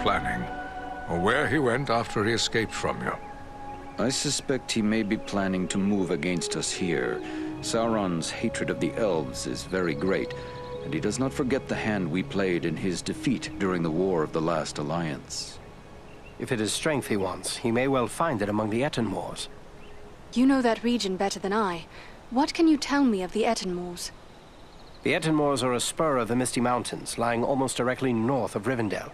planning, or where he went after he escaped from you. I suspect he may be planning to move against us here. Sauron's hatred of the elves is very great, and he does not forget the hand we played in his defeat during the War of the Last Alliance. If it is strength he wants, he may well find it among the Etenmoors. You know that region better than I. What can you tell me of the Etenmoors? The Etenmoors are a spur of the Misty Mountains, lying almost directly north of Rivendell.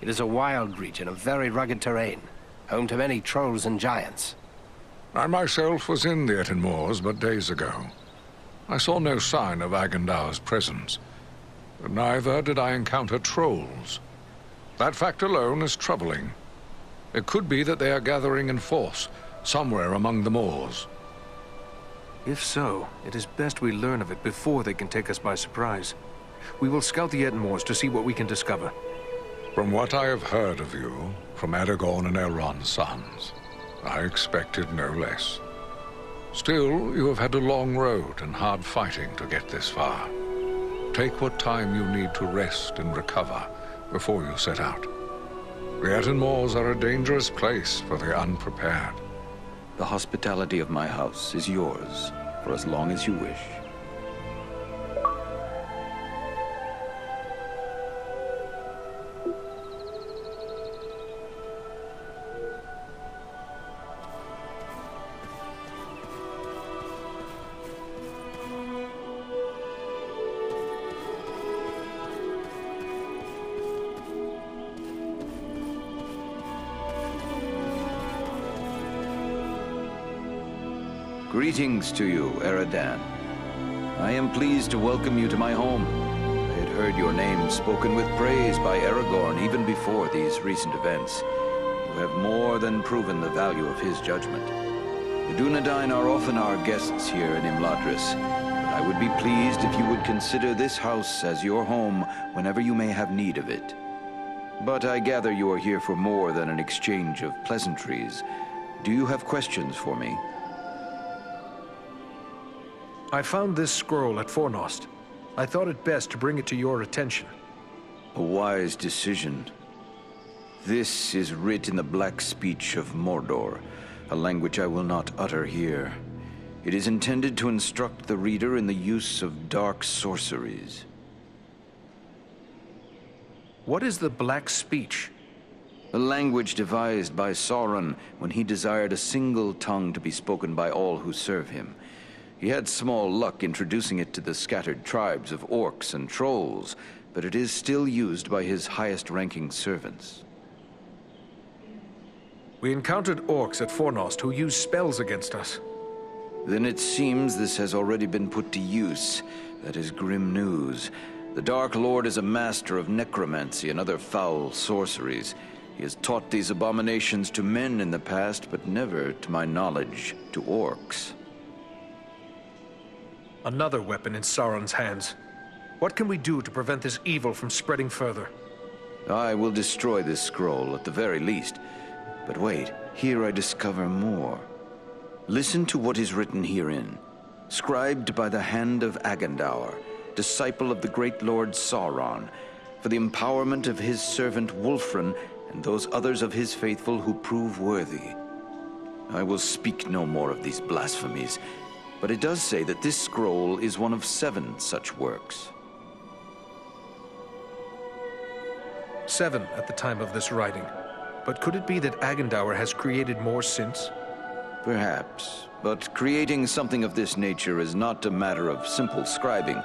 It is a wild region of very rugged terrain, home to many trolls and giants. I myself was in the Etenmoors but days ago. I saw no sign of Agandaur's presence, but neither did I encounter trolls. That fact alone is troubling. It could be that they are gathering in force, somewhere among the moors. If so, it is best we learn of it before they can take us by surprise. We will scout the Etenmoors to see what we can discover. From what I have heard of you, from Aragorn and Elrond's sons, I expected no less. Still, you have had a long road and hard fighting to get this far. Take what time you need to rest and recover before you set out. The Etenmoors are a dangerous place for the unprepared. The hospitality of my house is yours, for as long as you wish. Greetings to you, Eredan. I am pleased to welcome you to my home. I had heard your name spoken with praise by Aragorn even before these recent events. You have more than proven the value of his judgment. The Dunedain are often our guests here in Imladris, but I would be pleased if you would consider this house as your home whenever you may have need of it. But I gather you are here for more than an exchange of pleasantries. Do you have questions for me? I found this scroll at Fornost. I thought it best to bring it to your attention. A wise decision. This is writ in the Black Speech of Mordor, a language I will not utter here. It is intended to instruct the reader in the use of dark sorceries. What is the Black Speech? A language devised by Sauron when he desired a single tongue to be spoken by all who serve him. He had small luck introducing it to the scattered tribes of orcs and trolls, but it is still used by his highest-ranking servants. We encountered orcs at Fornost who used spells against us. Then it seems this has already been put to use. That is grim news. The Dark Lord is a master of necromancy and other foul sorceries. He has taught these abominations to men in the past, but never, to my knowledge, to orcs. Another weapon in Sauron's hands. What can we do to prevent this evil from spreading further? I will destroy this scroll at the very least. But wait, here I discover more. Listen to what is written herein. Scribed by the hand of Agandaur, disciple of the great Lord Sauron, for the empowerment of his servant Wulfrun and those others of his faithful who prove worthy. I will speak no more of these blasphemies, but it does say that this scroll is one of 7 such works. 7 at the time of this writing. But could it be that Agandaur has created more since? Perhaps, but creating something of this nature is not a matter of simple scribing.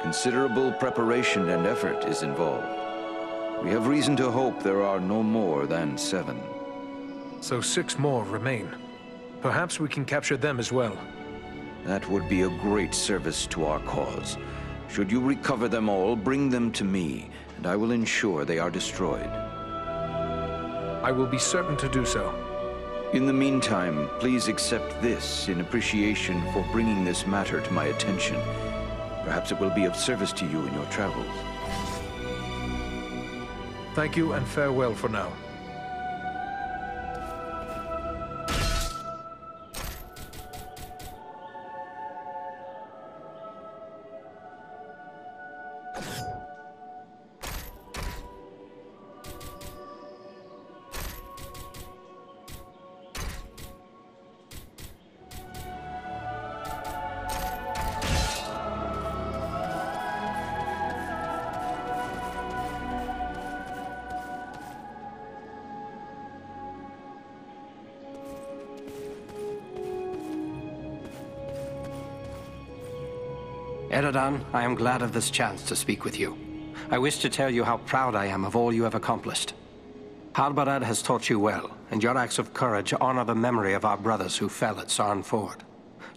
Considerable preparation and effort is involved. We have reason to hope there are no more than 7. So 6 more remain. Perhaps we can capture them as well. That would be a great service to our cause. Should you recover them all, bring them to me, and I will ensure they are destroyed. I will be certain to do so. In the meantime, please accept this in appreciation for bringing this matter to my attention. Perhaps it will be of service to you in your travels. Thank you and farewell for now. Eredan, I am glad of this chance to speak with you. I wish to tell you how proud I am of all you have accomplished. Halbarad has taught you well, and your acts of courage honor the memory of our brothers who fell at Sarn Ford.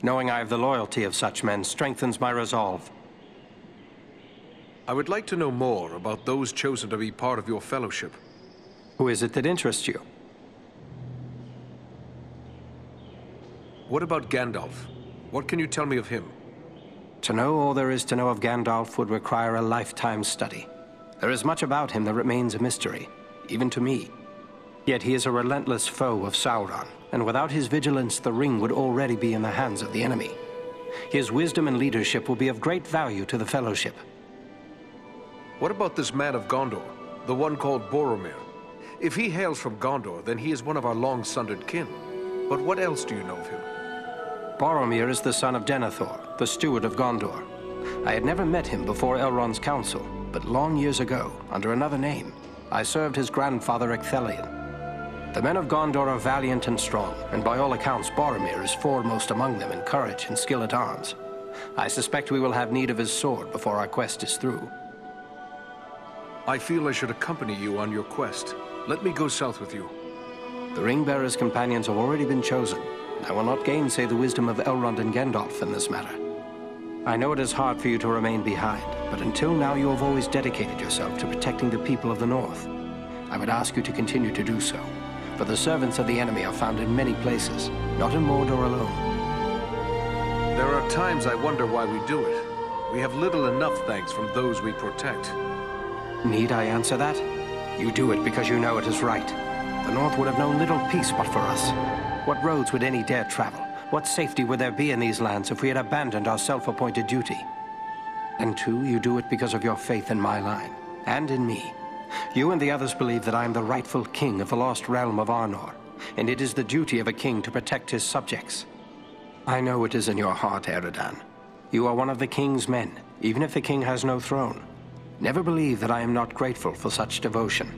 Knowing I have the loyalty of such men strengthens my resolve. I would like to know more about those chosen to be part of your fellowship. Who is it that interests you? What about Gandalf? What can you tell me of him? To know all there is to know of Gandalf would require a lifetime study. There is much about him that remains a mystery, even to me. Yet he is a relentless foe of Sauron, and without his vigilance, the ring would already be in the hands of the enemy. His wisdom and leadership will be of great value to the Fellowship. What about this man of Gondor, the one called Boromir? If he hails from Gondor, then he is one of our long-sundered kin. But what else do you know of him? Boromir is the son of Denethor, the steward of Gondor. I had never met him before Elrond's council, but long years ago, under another name, I served his grandfather Ecthelion. The men of Gondor are valiant and strong, and by all accounts Boromir is foremost among them in courage and skill at arms. I suspect we will have need of his sword before our quest is through. I feel I should accompany you on your quest. Let me go south with you. The Ring-Bearer's companions have already been chosen. I will not gainsay the wisdom of Elrond and Gandalf in this matter. I know it is hard for you to remain behind, but until now you have always dedicated yourself to protecting the people of the North. I would ask you to continue to do so, for the servants of the enemy are found in many places, not in Mordor alone. There are times I wonder why we do it. We have little enough thanks from those we protect. Need I answer that? You do it because you know it is right. The North would have known little peace but for us. What roads would any dare travel? What safety would there be in these lands if we had abandoned our self-appointed duty? And two, you do it because of your faith in my line, and in me. You and the others believe that I am the rightful king of the lost realm of Arnor, and it is the duty of a king to protect his subjects. I know it is in your heart, Eredan. You are one of the king's men, even if the king has no throne. Never believe that I am not grateful for such devotion.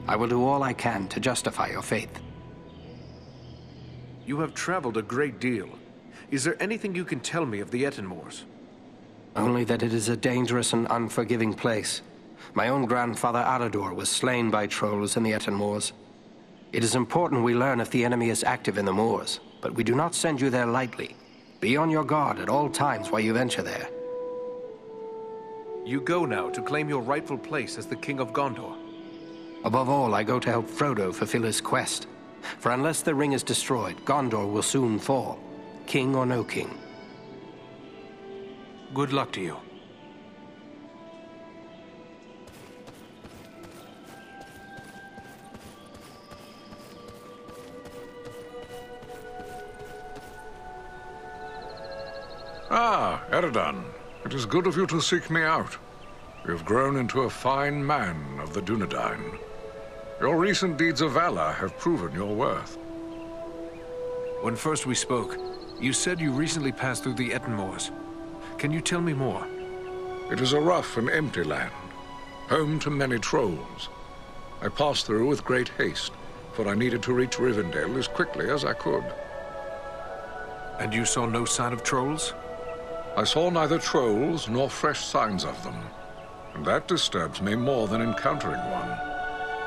I will do all I can to justify your faith. You have traveled a great deal. Is there anything you can tell me of the Etenmoors? Only that it is a dangerous and unforgiving place. My own grandfather Arador was slain by trolls in the Etenmoors. It is important we learn if the enemy is active in the moors, but we do not send you there lightly. Be on your guard at all times while you venture there. You go now to claim your rightful place as the King of Gondor. Above all, I go to help Frodo fulfill his quest. For unless the ring is destroyed, Gondor will soon fall, king or no king. Good luck to you. Ah, Eredan. It is good of you to seek me out. You have grown into a fine man of the Dunedain. Your recent deeds of valor have proven your worth. When first we spoke, you said you recently passed through the Etenmoors. Can you tell me more? It is a rough and empty land, home to many trolls. I passed through with great haste, for I needed to reach Rivendell as quickly as I could. And you saw no sign of trolls? I saw neither trolls nor fresh signs of them, and that disturbs me more than encountering one.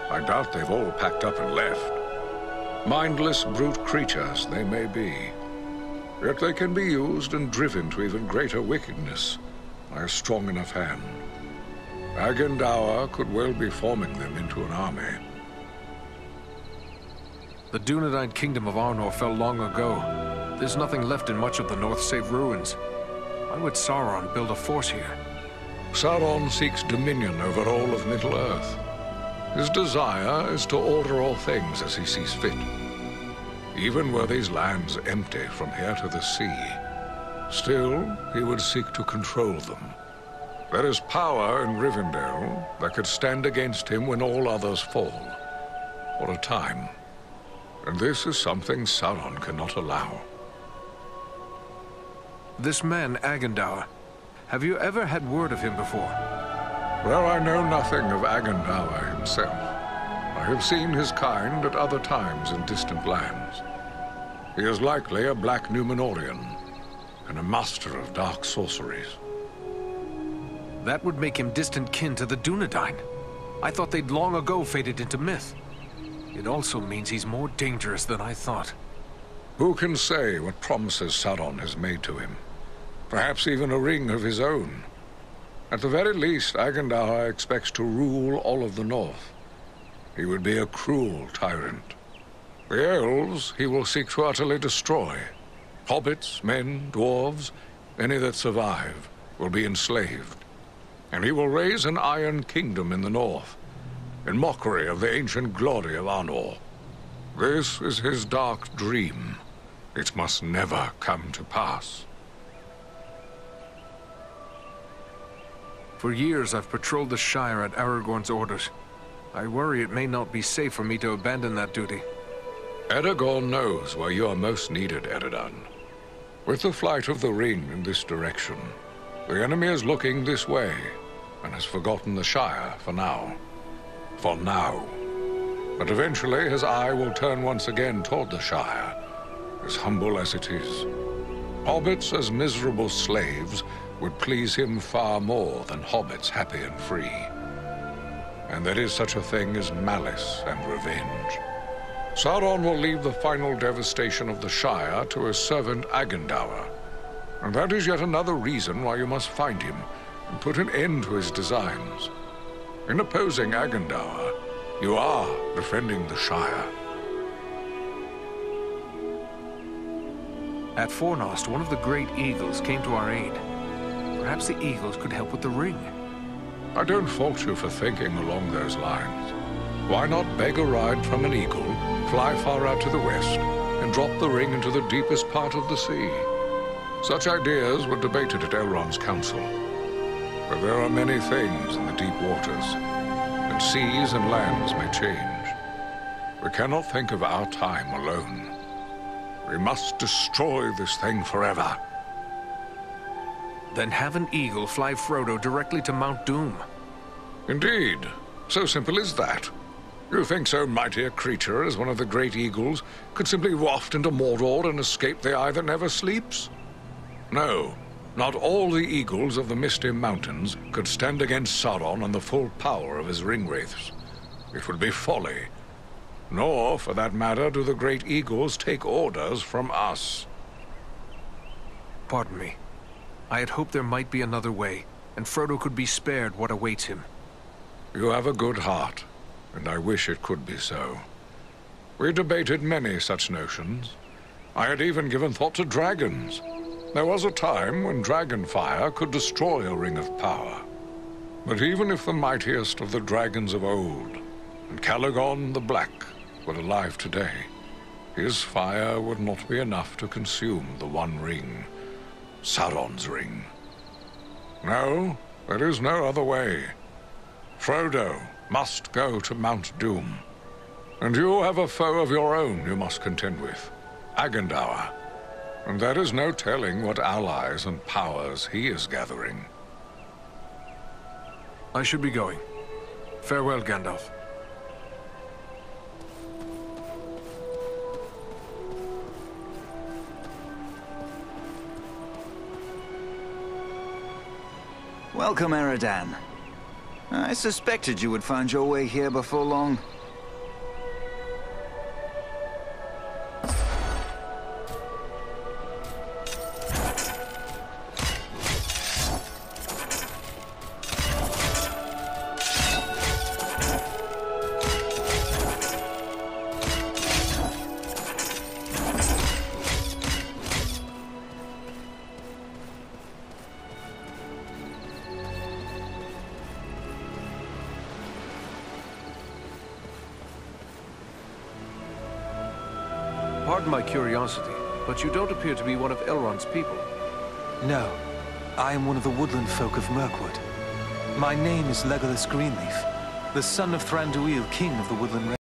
I doubt they've all packed up and left. Mindless brute creatures they may be, yet they can be used and driven to even greater wickedness by a strong enough hand. Agendaur could well be forming them into an army. The Dunedain kingdom of Arnor fell long ago. There's nothing left in much of the north save ruins. Why would Sauron build a force here? Sauron seeks dominion over all of Middle-earth. His desire is to order all things as he sees fit. Even were these lands empty from here to the sea, still he would seek to control them. There is power in Rivendell that could stand against him when all others fall, for a time. And this is something Sauron cannot allow. This man, Agendaur, have you ever had word of him before? Well, I know nothing of Agendaur himself. I have seen his kind at other times in distant lands. He is likely a black Númenorian, and a master of dark sorceries. That would make him distant kin to the Dunedain. I thought they'd long ago faded into myth. It also means he's more dangerous than I thought. Who can say what promises Sauron has made to him? Perhaps even a ring of his own. At the very least, Agandaur expects to rule all of the North. He would be a cruel tyrant. The elves he will seek to utterly destroy. Hobbits, men, dwarves, any that survive, will be enslaved. And he will raise an Iron Kingdom in the North, in mockery of the ancient glory of Arnor. This is his dark dream. It must never come to pass. For years I've patrolled the Shire at Aragorn's orders. I worry it may not be safe for me to abandon that duty. Aragorn knows where you are most needed, Eredan. With the flight of the ring in this direction, the enemy is looking this way, and has forgotten the Shire for now. For now. But eventually his eye will turn once again toward the Shire, as humble as it is. Hobbits as miserable slaves would please him far more than hobbits happy and free. And there is such a thing as malice and revenge. Sauron will leave the final devastation of the Shire to his servant Agandaur. And that is yet another reason why you must find him and put an end to his designs. In opposing Agandaur, you are defending the Shire. At Fornost, one of the great eagles came to our aid. Perhaps the eagles could help with the ring. I don't fault you for thinking along those lines. Why not beg a ride from an eagle, fly far out to the west, and drop the ring into the deepest part of the sea? Such ideas were debated at Elrond's council. But there are many things in the deep waters, and seas and lands may change. We cannot think of our time alone. We must destroy this thing forever. Then have an eagle fly Frodo directly to Mount Doom. Indeed. So simple as that. You think so mighty a creature as one of the great eagles could simply waft into Mordor and escape the eye that never sleeps? No. Not all the eagles of the Misty Mountains could stand against Sauron and the full power of his ringwraiths. It would be folly. Nor, for that matter, do the great eagles take orders from us. Pardon me. I had hoped there might be another way, and Frodo could be spared what awaits him. You have a good heart, and I wish it could be so. We debated many such notions. I had even given thought to dragons. There was a time when dragonfire could destroy a ring of power. But even if the mightiest of the dragons of old, and Calagon the Black, were alive today, his fire would not be enough to consume the One Ring, Sauron's ring. No, there is no other way. Frodo must go to Mount Doom. And you have a foe of your own you must contend with, Agandaur. And there is no telling what allies and powers he is gathering. I should be going. Farewell, Gandalf. Welcome, Eredan. I suspected you would find your way here before long. Pardon my curiosity, but you don't appear to be one of Elrond's people. No, I am one of the woodland folk of Mirkwood. My name is Legolas Greenleaf, the son of Thranduil, king of the Woodland Realm.